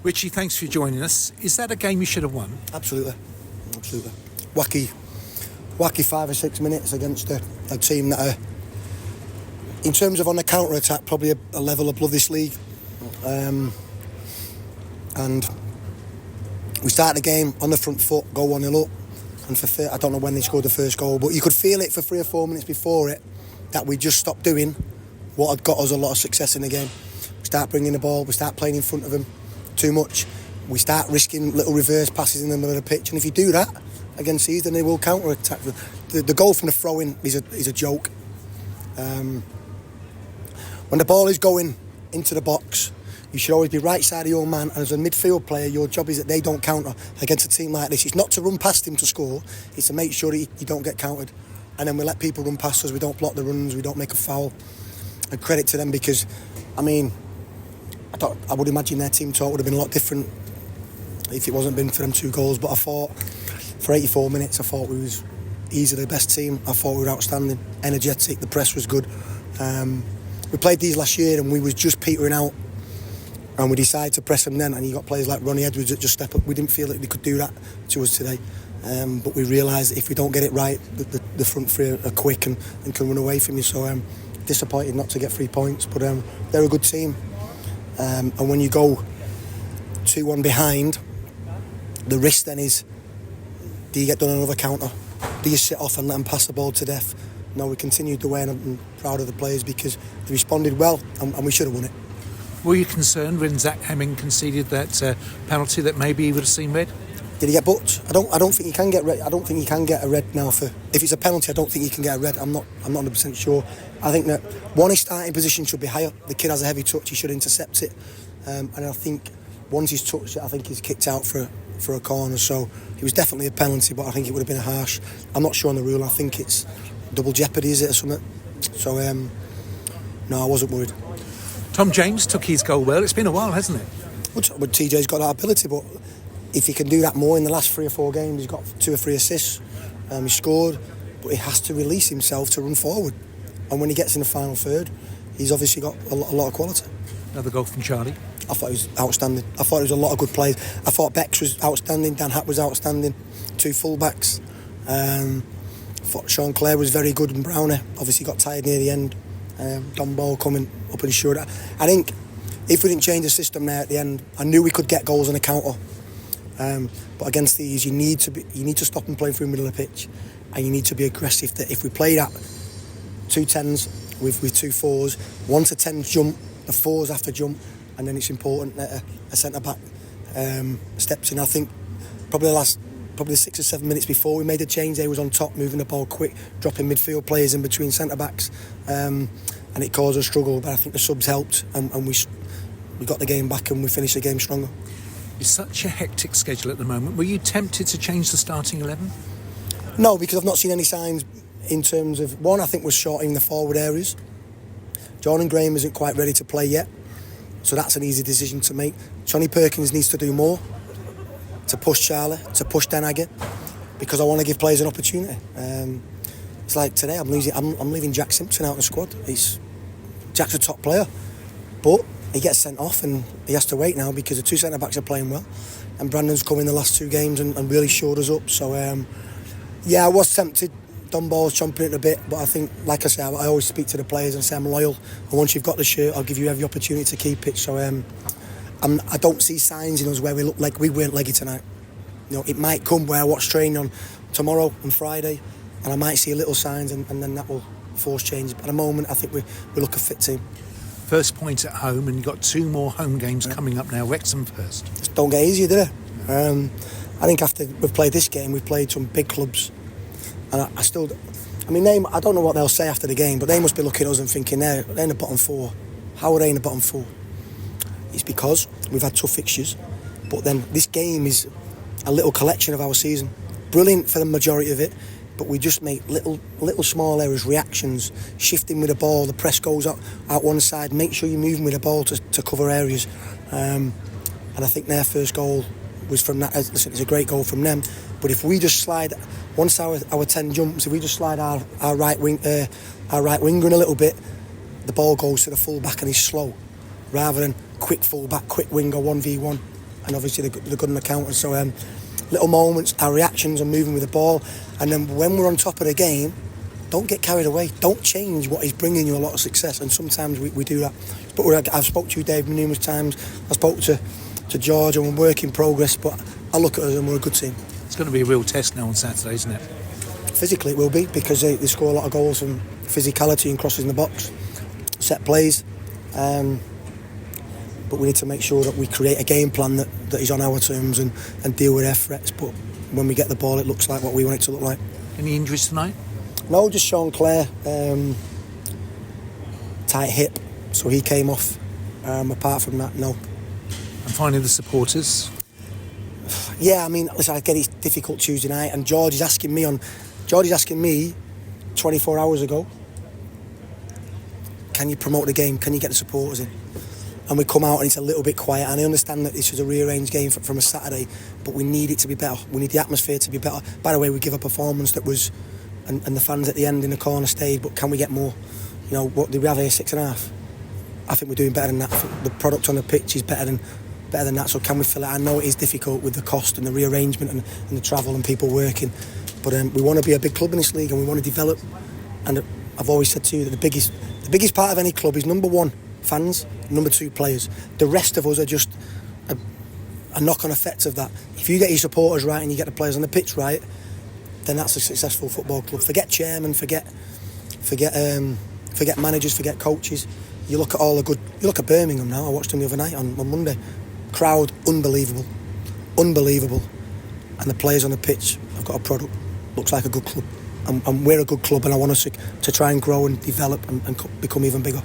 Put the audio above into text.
Richie, thanks for joining us. Is that a game you should have won? Absolutely. Wacky 5 or 6 minutes against a team that are, in terms of on the counter-attack, probably a level above this league. And we start the game on the front foot, go 1-0 up. And I don't know when they scored the first goal, but you could feel it for 3 or 4 minutes before it, that we just stopped doing what had got us a lot of success in the game. We start bringing the ball, we start playing in front of them too much. We start risking little reverse passes in the middle of the pitch, and if you do that against these, then they will counter-attack. The goal from the throw-in is a joke. When the ball is going into the box, you should always be right side of your man, and as a midfield player, your job is that they don't counter against a team like this. It's not to run past him to score, it's to make sure that you don't get countered. And then we let people run past us, we don't block the runs, we don't make a foul. And credit to them, because, I mean, I would imagine their team talk would have been a lot different if it wasn't been for them 2 goals. But I thought, for 84 minutes, I thought we was easily the best team. I thought we were outstanding, energetic, the press was good. We played these last year and we was just petering out, and we decided to press them then, and you got players like Ronnie Edwards that just step up. We didn't feel that they could do that to us today, but we realised that if we don't get it right, the front three are quick and can run away from you. So disappointed not to get 3 points, but they're a good team. And when you go 2-1 behind, the risk then is, do you get done another counter? Do you sit off and let them pass the ball to death? No, we continued the way, and I'm proud of the players because they responded well, and we should have won it. Were you concerned when Zach Hemming conceded that penalty that maybe he would have seen red? Did he get booked? I don't think he can get red. I don't think he can get a red now for, if it's a penalty. I don't think he can get a red. I'm not 100% sure. I think that his starting position should be higher. The kid has a heavy touch. He should intercept it. And I think once he's touched it, I think he's kicked out for a corner. So it was definitely a penalty, but I think it would have been a harsh. I'm not sure on the rule. I think it's double jeopardy, is it, or something? So no, I wasn't worried. Tom James took his goal well. It's been a while, hasn't it? Well, TJ's got that ability, but if he can do that more in the last 3 or 4 games, he's got 2 or 3 assists. He scored, but he has to release himself to run forward. And when he gets in the final third, he's obviously got a lot of quality. Another goal from Charlie. I thought he was outstanding. I thought there was a lot of good plays. I thought Bex was outstanding, Dan Hatt was outstanding, 2 full-backs. I thought Sean Clare was very good, and Browner obviously got tired near the end. Don Ball coming up and short. I think if we didn't change the system there at the end, I knew we could get goals on a counter. But against these, you need to stop them playing through the middle of the pitch, and you need to be aggressive. That if we play that 2 10s with 2 4s, 1 to 10 jump, the 4s have to jump, and then it's important that a centre back steps in. I think probably the 6 or 7 minutes before we made the change, they was on top, moving the ball quick, dropping midfield players in between centre backs, and it caused a struggle. But I think the subs helped, and we got the game back, and we finished the game stronger. It's such a hectic schedule at the moment. Were you tempted to change the starting 11? No, because I've not seen any signs in terms of, one, I think we're short in the forward areas. Jordan Graham isn't quite ready to play yet, so that's an easy decision to make. Johnny Perkins needs to do more to push Charlie, to push Den Agger, because I want to give players an opportunity. It's like today, I'm leaving Jack Simpson out of the squad. Jack's a top player, but he gets sent off and he has to wait now because the 2 centre-backs are playing well, and Brandon's come in the last 2 games and really showed us up. So I was tempted. Don Ball's chomping it a bit, but I think, like I say, I always speak to the players and say I'm loyal, and once you've got the shirt, I'll give you every opportunity to keep it. So I don't see signs in us where we look like we weren't leggy tonight. You know, it might come where I watch training on tomorrow and Friday, and I might see little signs, and then that will force change. But at the moment, I think we look a fit team. First point at home, and you've got 2 more home games coming up now. Wrexham first. Just don't get easier, do they? I think after we've played this game, we've played some big clubs, and I don't know what they'll say after the game, but they must be looking at us and thinking they're in the bottom 4. How are they in the bottom 4? It's because we've had tough fixtures, but then this game is a little collection of our season. Brilliant for the majority of it, but we just make little small errors, reactions, shifting with the ball, the press goes out one side, make sure you're moving with the ball to cover areas. And I think their first goal was from that. Listen, it's a great goal from them, but if we just slide, once our 10 jumps, if we just slide our right winger in a little bit, the ball goes to the full back and he's slow, rather than quick full back, quick winger 1v1. and obviously they're good on the counter. So little moments, our reactions, and moving with the ball, and then when we're on top of the game, don't get carried away. Don't change what is bringing you a lot of success, and sometimes we do that. But I've spoke to you, Dave, numerous times. I spoke to George, and we're work in progress, but I look at us and we're a good team. It's going to be a real test now on Saturday, isn't it? Physically it will be, because they score a lot of goals from physicality and crosses in the box, set plays, but we need to make sure that we create a game plan that is on our terms and deal with their threats. But when we get the ball, it looks like what we want it to look like. Any injuries tonight? No, just Sean Clare, tight hip, so he came off. Apart from that, no. And finally, the supporters. Yeah, I mean, listen, I get it's difficult Tuesday night, and George is asking me 24 hours ago, can you promote the game? Can you get the supporters in? And we come out and it's a little bit quiet, and I understand that this was a rearranged game from a Saturday, but we need it to be better. We need the atmosphere to be better. By the way, we give a performance that was, and the fans at the end in the corner stayed, but can we get more? You know, what did we have here, 6.5? I think we're doing better than that. The product on the pitch is better than that, so can we fill it? I know it is difficult with the cost and the rearrangement and the travel and people working, but we want to be a big club in this league, and we want to develop. And I've always said to you that the biggest part of any club is, number one, fans, number two, players. The rest of us are just a knock-on effect of that. If you get your supporters right and you get the players on the pitch right, then that's a successful football club. Forget chairman, forget managers, forget coaches. You look at you look at Birmingham now. I watched them the other night on Monday. Crowd, unbelievable, and the players on the pitch have got a product. Looks like a good club, and we're a good club, and I want us to try and grow and develop and become even bigger.